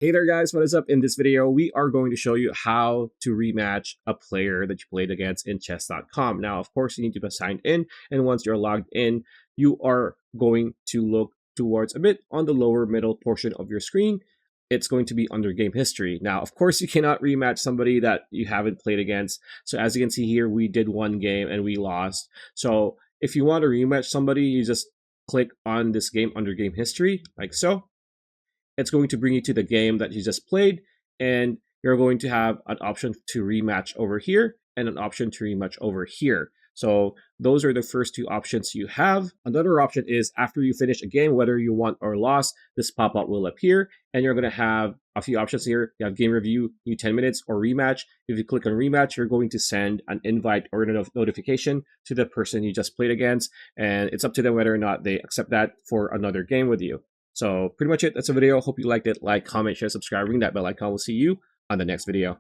Hey there guys, what is up? In this video, we are going to show you how to rematch a player that you played against in chess.com. Now, of course, you need to be signed in, and once you're logged in, you are going to look towards a bit on the lower middle portion of your screen. It's going to be under game history. Now, of course, you cannot rematch somebody that you haven't played against. So as you can see here, we did one game and we lost. So if you want to rematch somebody, you just click on this game under game history, like so. It's going to bring you to the game that you just played, and you're going to have an option to rematch over here and an option to rematch over here. So those are the first two options you have. Another option is after you finish a game, whether you won or lost, this pop-up will appear, and you're going to have a few options here. You have game review, new 10 minutes, or rematch. If you click on rematch, you're going to send an invite or a notification to the person you just played against, and it's up to them whether or not they accept that for another game with you. So pretty much it. That's a video. Hope you liked it. Like, comment, share, subscribe, ring that bell icon. We'll see you on the next video.